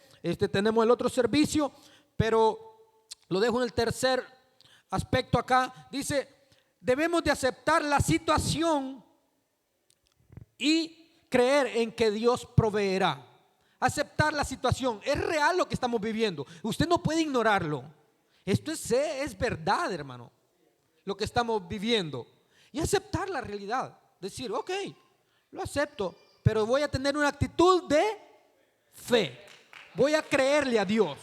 tenemos el otro servicio, pero lo dejo en el tercer aspecto acá. Dice, debemos de aceptar la situación y creer en que Dios proveerá. Aceptar la situación. Es real lo que estamos viviendo. Usted no puede ignorarlo. Esto es verdad, hermano, lo que estamos viviendo. Y aceptar la realidad. Decir, ok, lo acepto, pero voy a tener una actitud de fe. Voy a creerle a Dios.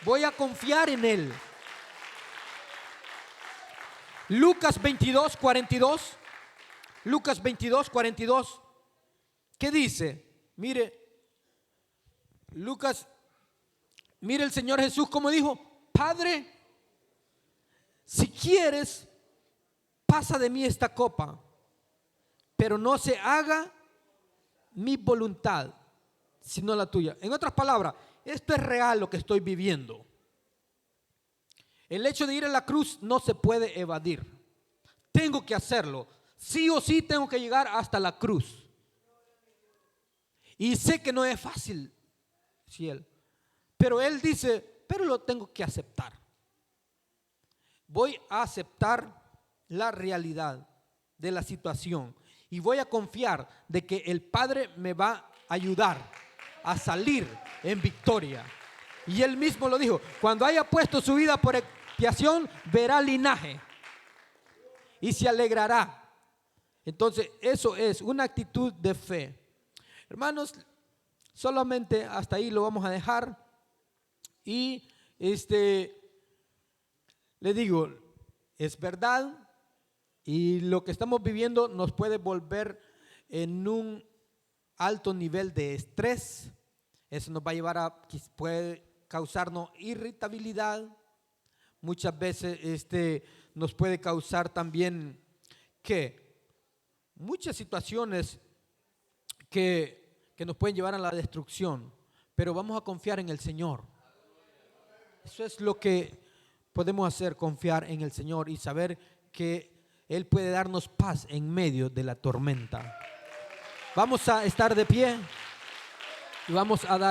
Voy a confiar en Él. Lucas 22:42. Lucas 22:42. ¿Qué dice? Mire, mire el Señor Jesús como dijo, Padre, si quieres, pasa de mí esta copa, pero no se haga mi voluntad, sino la tuya. En otras palabras, esto es real lo que estoy viviendo. El hecho de ir a la cruz no se puede evadir. Tengo que hacerlo, sí o sí tengo que llegar hasta la cruz. Y sé que no es fácil, Ciel, pero Él dice, pero lo tengo que aceptar. Voy a aceptar la realidad de la situación y voy a confiar de que el Padre me va a ayudar a salir en victoria. Y Él mismo lo dijo, cuando haya puesto su vida por expiación, verá linaje y se alegrará. Entonces eso es una actitud de fe. Hermanos, solamente hasta ahí lo vamos a dejar. Y le digo, es verdad, y lo que estamos viviendo nos puede volver en un alto nivel de estrés. Eso nos va a llevar puede causarnos irritabilidad. Muchas veces nos puede causar también muchas situaciones que nos pueden llevar a la destrucción, pero vamos a confiar en el Señor. Eso es lo que podemos hacer, confiar en el Señor y saber que Él puede darnos paz en medio de la tormenta. Vamos a estar de pie y vamos a dar